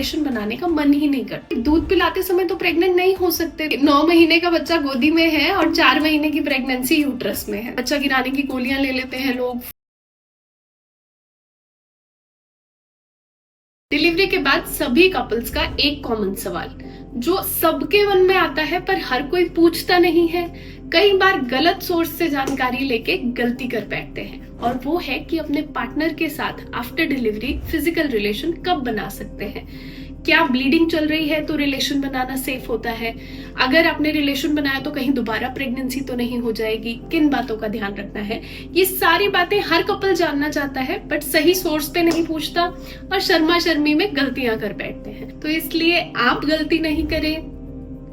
Relation बनाने का मन ही नहीं करता। दूध पिलाते समय तो प्रेग्नेंट नहीं हो सकते। 9 महीने का बच्चा गोदी में है और 4 महीने की प्रेगनेंसी यूट्रस में है। बच्चा गिराने की गोलियां ले लेते हैं लोग। डिलीवरी के बाद सभी कपल्स का एक कॉमन सवाल जो सबके मन में आता है पर हर कोई पूछता नहीं है, कई बार गलत सोर्स से जानकारी लेके गलती कर बैठते हैं, और वो है कि अपने पार्टनर के साथ आफ्टर डिलीवरी फिजिकल रिलेशन कब बना सकते हैं। क्या ब्लीडिंग चल रही है तो रिलेशन बनाना सेफ होता है? अगर आपने रिलेशन बनाया तो कहीं दोबारा प्रेगनेंसी तो नहीं हो जाएगी? किन बातों का ध्यान रखना है? ये सारी बातें हर कपल जानना चाहता है बट सही सोर्स पे नहीं पूछता और शर्मा शर्मी में गलतियां कर बैठते हैं। तो इसलिए आप गलती नहीं करें,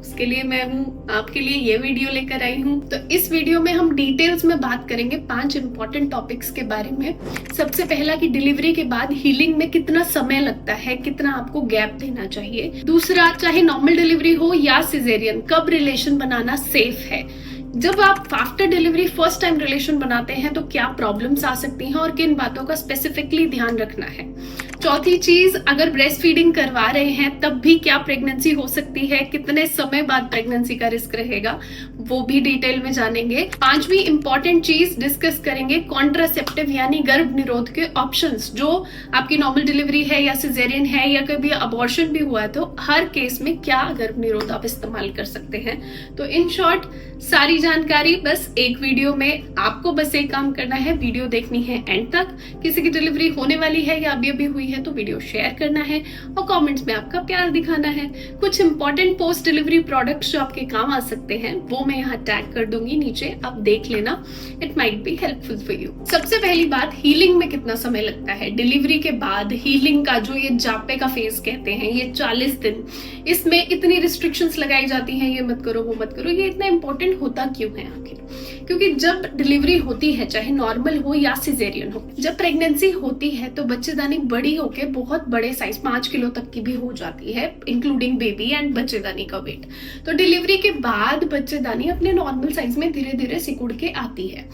उसके लिए मैं हूँ, आपके लिए ये वीडियो लेकर आई हूँ। तो इस वीडियो में हम डिटेल्स में बात करेंगे 5 इंपॉर्टेंट टॉपिक्स के बारे में। सबसे पहला कि डिलीवरी के बाद हीलिंग में कितना समय लगता है, कितना आपको गैप देना चाहिए। दूसरा, चाहे नॉर्मल डिलीवरी हो या सिजेरियन, कब रिलेशन बनाना सेफ है। जब आप after delivery first time relation बनाते हैं तो क्या प्रॉब्लम्स आ सकती हैं और किन बातों का स्पेसिफिकली ध्यान रखना है। चौथी चीज, अगर ब्रेस्ट फीडिंग करवा रहे हैं तब भी क्या प्रेगनेंसी हो सकती है, कितने समय बाद प्रेगनेंसी का रिस्क रहेगा, वो भी डिटेल में जानेंगे। पांचवी इंपॉर्टेंट चीज डिस्कस करेंगे कॉन्ट्रासेप्टिव यानी गर्भ निरोध के ऑप्शंस। जो आपकी नॉर्मल डिलीवरी है या सिजेरियन है या कभी अबॉर्शन भी हुआ है तो हर केस में क्या गर्भ निरोध आप इस्तेमाल कर सकते हैं। तो इन शॉर्ट सारी जानकारी बस एक वीडियो में। आपको बस एक काम करना है, वीडियो देखनी है एंड तक। किसी की डिलीवरी होने वाली है या अभी अभी हुई है तो वीडियो शेयर करना है और कमेंट्स में आपका प्यार दिखाना है। कुछ इंपॉर्टेंट पोस्ट डिलीवरी प्रोडक्ट्स जो आपके काम आ सकते हैं वो मैं यहाँ टैग कर दूंगी नीचे, आप देख लेना, it might be helpful for you. सबसे पहली बात, हीलिंग में कितना समय लगता है। डिलीवरी के बाद हीलिंग का जो ये जापे का फेज कहते हैं, ये 40 दिन, इसमें इतनी रिस्ट्रिक्शंस लगाई जाती हैं, ये मत करो वो मत करो। ये इतना इंपॉर्टेंट होता क्यों है आखिर? क्योंकि जब डिलीवरी होती है, चाहे नॉर्मल हो या सिजेरियन हो, जब प्रेगनेंसी होती है तो बच्चेदानी बड़ी होके बहुत बड़े साइज 5 किलो तक की भी हो जाती है, इंक्लूडिंग बेबी एंड बच्चेदानी का वेट। तो डिलीवरी के बाद बच्चेदानी अपने नॉर्मल साइज में धीरे धीरे सिकुड़ के आती है।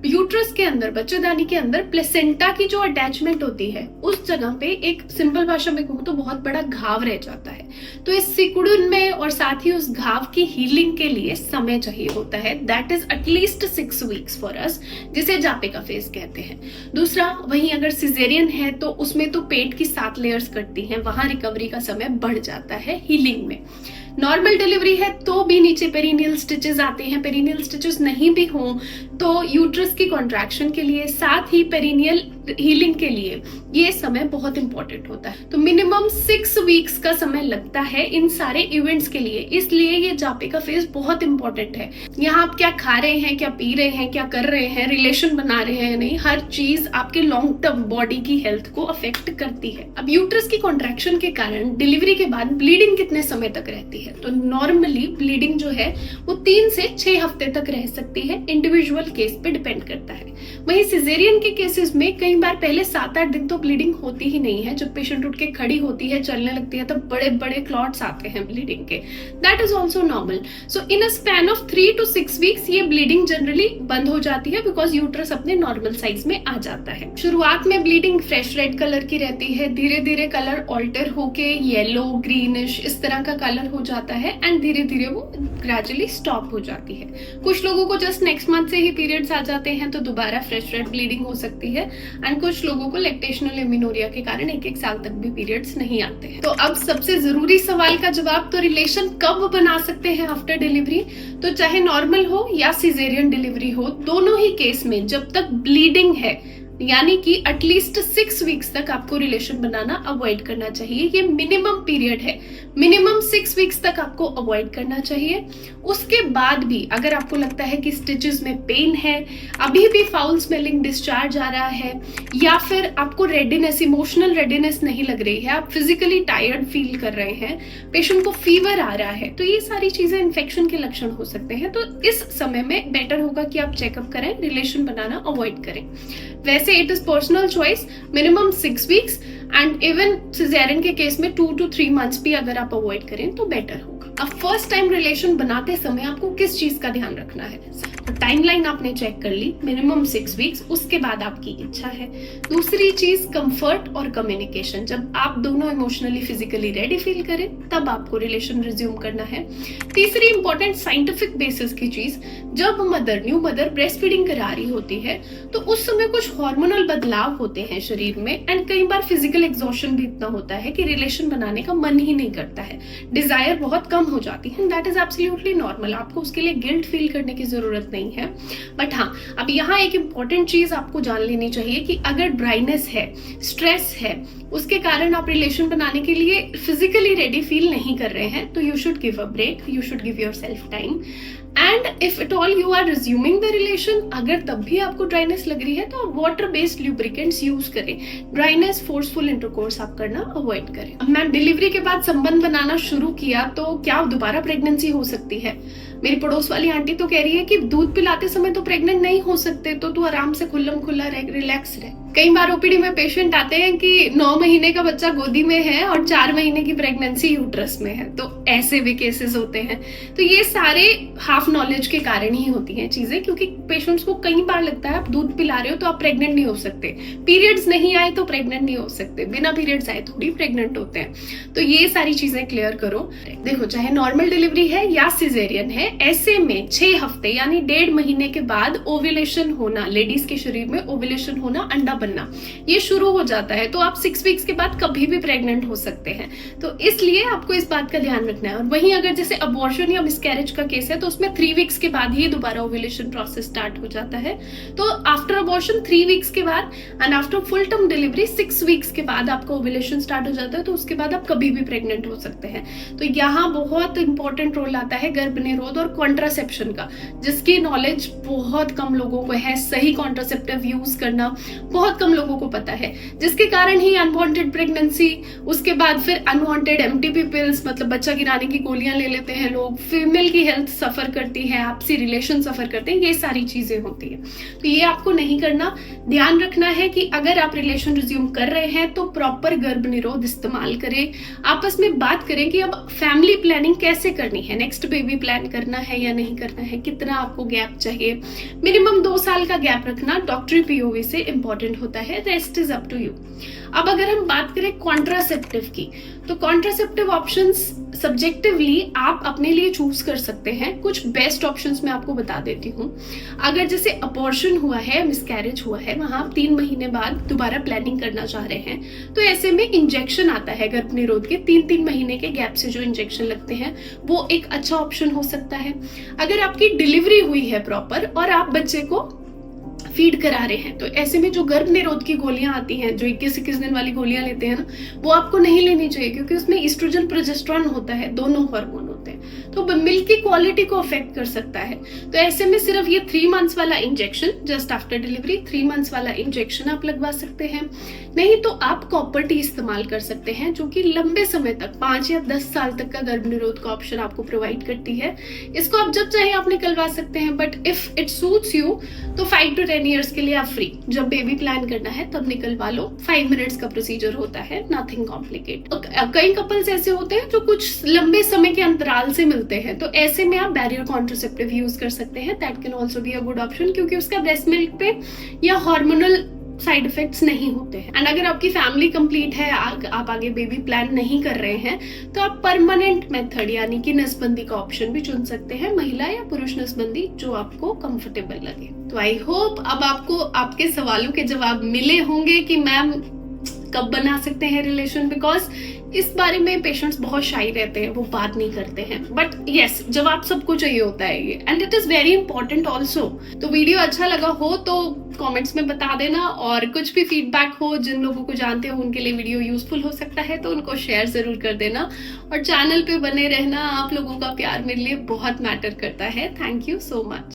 यूट्रस के अंदर, बच्चेदानी के अंदर प्लेसेंटा की जो अटैचमेंट होती है उस जगह पे एक सिंपल भाषा में कहूँ तो बहुत बड़ा घाव रह जाता है। तो इस सिकुड़न में और साथ ही उस घाव की हीलिंग के लिए समय चाहिए होता है, that is at least 6 weeks for us, जिसे जापे का फेज कहते हैं। दूसरा, वहीं अगर सिजेरियन है तो उसमें तो पेट की 7 लेयर्स कटती हैं, वहां रिकवरी का समय बढ़ जाता है हीलिंग में। नॉर्मल डिलीवरी है तो भी नीचे पेरिनियल स्टिचेस आते हैं, पेरिनियल स्टिचेस नहीं भी हों तो यूट्रस की कॉन्ट्रैक्शन के लिए, साथ ही पेरिनियल हीलिंग के लिए ये समय बहुत इंपॉर्टेंट होता है। तो मिनिमम 6 वीक्स का समय लगता है इन सारे इवेंट्स के लिए, इसलिए ये जापे का फेज बहुत इंपॉर्टेंट है। यहाँ आप क्या खा रहे हैं, क्या पी रहे हैं, क्या कर रहे हैं, रिलेशन बना रहे हैं नहीं, हर चीज आपके लॉन्ग टर्म बॉडी की हेल्थ को अफेक्ट करती है। अब यूट्रस की कॉन्ट्रैक्शन के कारण डिलीवरी के बाद ब्लीडिंग कितने समय तक रहती है? तो नॉर्मली ब्लीडिंग जो है वो 3 से 6 हफ्ते तक रह सकती है, इंडिविजुअल केस पे डिपेंड करता है। वहीं सिजेरियन के केसेस में कई बार पहले 7-8 दिन तो ब्लीडिंग होती ही नहीं है। जब पेशेंट उठ के खड़ी होती है, चलने लगती है, तब बड़े बड़े क्लॉट्स आते हैं ब्लीडिंग के, that is also normal. So in a span of 3 to 6 weeks ये ब्लीडिंग जनरली बंद हो जाती है बिकॉज यूट्रस अपने नॉर्मल साइज में आ जाता है। शुरुआत में ब्लीडिंग फ्रेश रेड कलर की रहती है, धीरे धीरे कलर ऑल्टर होके येलो, ग्रीनिश इस तरह का कलर हो जाता है एंड धीरे धीरे वो ग्रेजुअली स्टॉप हो जाती है। कुछ लोगों को जस्ट नेक्स्ट मंथ से ही पीरियड्स आ जाते हैं तो दोबारा फ्रेश रेड ब्लीडिंग हो सकती है एंड कुछ लोगों को लैक्टेशनल एमिनोरिया के कारण 1-1 साल तक भी पीरियड्स नहीं आते हैं। तो अब सबसे जरूरी सवाल का जवाब, तो रिलेशन कब बना सकते हैं आफ्टर डिलीवरी? तो चाहे नॉर्मल हो या सिजेरियन डिलीवरी हो, दोनों ही केस में जब तक ब्लीडिंग है यानी कि एटलीस्ट 6 वीक्स तक आपको रिलेशन बनाना अवॉइड करना चाहिए। ये मिनिमम पीरियड है, मिनिमम 6 वीक्स तक आपको अवॉइड करना चाहिए। उसके बाद भी अगर आपको लगता है कि स्टिचेस में पेन है, अभी भी फाउल स्मेलिंग डिस्चार्ज आ रहा है, या फिर आपको रेडीनेस, इमोशनल रेडीनेस नहीं लग रही है, आप फिजिकली टायर्ड फील कर रहे हैं, पेशेंट को फीवर आ रहा है, तो ये सारी चीजें इन्फेक्शन के लक्षण हो सकते हैं। तो इस समय में बेटर होगा कि आप चेकअप करें, रिलेशन बनाना अवॉइड करें। वैसे it is personal choice, minimum 6 weeks and even caesarean के केस में 2 to 3 मंथ्स भी अगर आप अवॉइड करें तो बेटर होगा। अब फर्स्ट टाइम रिलेशन बनाते समय आपको किस चीज का ध्यान रखना है? तो टाइमलाइन आपने चेक कर ली, मिनिमम 6 वीक्स, उसके बाद आपकी इच्छा है। दूसरी चीज कंफर्ट और कम्युनिकेशन, जब आप दोनों इमोशनली फिजिकली रेडी फील करें तब आपको रिलेशन रिज्यूम करना है। तीसरी इंपॉर्टेंट साइंटिफिक बेसिस की चीज, जब न्यू मदर ब्रेस्ट फीडिंग करा रही होती है तो उस समय कुछ हार्मोनल बदलाव होते हैं शरीर में, एंड कई बार फिजिकल एग्जॉशन भी इतना होता है कि रिलेशन बनाने का मन ही नहीं करता है, डिजायर बहुत कम हो जाती है। दैट इज एब्सोल्युटली नॉर्मल, आपको उसके लिए गिल्ट फील करने की जरूरत नहीं है। बट हाँ, अब यहाँ एक इंपॉर्टेंट चीज आपको जान लेनी चाहिए कि अगर ड्राइनेस है, स्ट्रेस है, उसके कारण आप रिलेशन बनाने के लिए फिजिकली रेडी फील नहीं कर रहे हैं, तो you should give a break, you should give yourself time. And if it all you are resuming the relation, अगर तब भी आपको ड्राइनेस लग रही है तो आप वाटर बेस्ड ल्यूब्रिकेंट्स यूज करें। ड्राइनेस, फोर्सफुल इंटरकोर्स आप करना अवॉइड करें। अब मैम, डिलीवरी के बाद संबंध बनाना शुरू किया तो क्या दोबारा प्रेगनेंसी हो सकती है? मेरी पड़ोस वाली आंटी तो कह रही है कि दूध पिलाते समय तो प्रेग्नेंट नहीं हो सकते, तो तू आराम से खुल्लम खुल्ला रह, रिलैक्स रहे। कई बार ओपीडी में पेशेंट आते हैं कि 9 महीने का बच्चा गोदी में है और 4 महीने की प्रेगनेंसी यूट्रस में है, तो ऐसे भी केसेस होते हैं। तो ये सारे हाफ नॉलेज के कारण ही होती हैं चीजें, क्योंकि पेशेंट्स को कई बार लगता है आप दूध पिला रहे हो तो आप प्रेग्नेंट नहीं हो सकते, पीरियड्स नहीं आए तो प्रेग्नेंट नहीं हो सकते, बिना पीरियड्स आए थोड़ी प्रेग्नेंट होते हैं। तो ये सारी चीजें क्लियर करो। देखो, चाहे नॉर्मल डिलीवरी है या सिजेरियन है, ऐसे में 6 हफ्ते यानी 1.5 महीने के बाद ओव्यूलेशन होना, लेडीज के शरीर में ओव्यूलेशन होना, अंडा बनना, ये शुरू हो जाता है। तो आप 6 वीक्स के बाद कभी भी प्रेग्नेंट हो सकते हैं, तो इसलिए आपको इस बात का ध्यान रखना है। और वहीं अगर जैसे अबॉर्शन या मिसकैरेज का केस है तो उसमें 3 वीक्स के बाद ही दोबारा ओव्यूलेशन प्रोसेस स्टार्ट हो जाता है। तो आफ्टर अबॉर्शन 3 वीक्स के बाद and after full term delivery 6 weeks के बाद आपका ओव्यूलेशन स्टार्ट हो जाता है, तो उसके बाद आप कभी भी प्रेग्नेंट हो सकते हैं। तो यहाँ बहुत इंपॉर्टेंट रोल आता है गर्भ निरोध और कॉन्ट्रासेप्शन का, जिसकी नॉलेज बहुत कम लोगों को है। सही कॉन्ट्रासेप्टिव यूज करना बहुत कम लोगों को पता है, जिसके कारण ही अनवांटेड प्रेगनेंसी, उसके बाद फिर अनवांटेड एमटीपी पिल्स, मतलब बच्चा गिराने की गोलियां ले लेते हैं लोग, फीमेल की हेल्थ सफर करती है, आपसी रिलेशन सफर करते हैं, ये सारी चीजें होती है। तो ये आपको नहीं करना। ध्यान रखना है कि अगर आप रिलेशन रिज्यूम कर रहे हैं तो प्रॉपर गर्भ निरोध इस्तेमाल करें, आपस में बात करें कि अब फैमिली प्लानिंग कैसे करनी है, नेक्स्ट बेबी प्लान करना है या नहीं करना है, कितना आपको गैप चाहिए। मिनिमम 2 साल का गैप रखना डॉक्टरी पीओवी से इंपॉर्टेंट होता है, rest is up to you. अब अगर हम बात करें कॉन्ट्रासेप्टिव की, तो कॉन्ट्रासेप्टिव ऑप्शंस सब्जेक्टिवली आप अपने लिए चूज कर सकते हैं। कुछ बेस्ट ऑप्शंस मैं आपको बता देती हूँ। अगर जैसे अबॉर्शन हुआ है, मिसकैरेज हुआ है, वहां आप 3 महीने बाद दोबारा प्लानिंग करना चाह रहे हैं, तो ऐसे में इंजेक्शन आता है गर्भ निरोध के, 3-3 महीने के गैप से जो इंजेक्शन लगते हैं, वो एक अच्छा ऑप्शन हो सकता है। अगर आपकी डिलीवरी हुई है प्रॉपर और आप बच्चे को फीड करा रहे हैं, तो ऐसे में जो गर्भ निरोध की गोलियां आती हैं, जो 21-21 दिन वाली गोलियां लेते हैं ना, वो आपको नहीं लेनी चाहिए, क्योंकि उसमें ईस्ट्रोजन प्रोजेस्टेरोन होता है, दोनों हार्मोन होते हैं, तो मिल्क की क्वालिटी को अफेक्ट कर सकता है। तो ऐसे में सिर्फ ये 3 मंथ्स वाला injection, just after delivery 3 months वाला इंजेक्शन आप लगवा सकते हैं। नहीं तो आप कॉपर टी इस्तेमाल कर सकते हैं, जो कि लंबे समय तक 5 या 10 साल तक का गर्भ निरोध का ऑप्शन आपको प्रोवाइड करती है। इसको आप जब चाहे आप निकलवा सकते हैं, but if it suits you तो 5 to 10 ईयर्स के लिए आप फ्री, जब बेबी प्लान करना है तब निकलवा लो। 5 मिनट्स का प्रोसीजर होता है, नथिंग कॉम्प्लिकेट। कई कपल्स ऐसे होते हैं जो कुछ लंबे समय के अंतराल से मिलते हैं, तो ऐसे में आप बैरियर कॉन्ट्रासेप्टिव यूज कर सकते हैं। That can also be a good option, क्योंकि उसका ब्रेस्ट मिल्क पे या हार्मोनल साइड इफेक्ट्स नहीं होते हैं। एंड अगर आपकी फैमिली कंप्लीट है, आप आगे बेबी प्लान नहीं कर रहे हैं, तो आप परमानेंट मेथड यानी कि नसबंदी का ऑप्शन भी चुन सकते हैं, महिला या पुरुष नसबंदी, जो आपको कंफर्टेबल लगे। तो आई होप अब आपको आपके सवालों के जवाब मिले होंगे कि मैम कब बना सकते हैं रिलेशन, बिकॉज इस बारे में पेशेंट्स बहुत शाई रहते हैं, वो बात नहीं करते हैं। बट यस, जवाब सबको चाहिए होता है ये, and it is very important also. तो वीडियो अच्छा लगा हो तो कमेंट्स में बता देना, और कुछ भी फीडबैक हो, जिन लोगों को जानते हो उनके लिए वीडियो यूजफुल हो सकता है, तो उनको शेयर जरूर कर देना। और चैनल पे बने रहना, आप लोगों का प्यार मेरे लिए बहुत मैटर करता है। Thank you so much.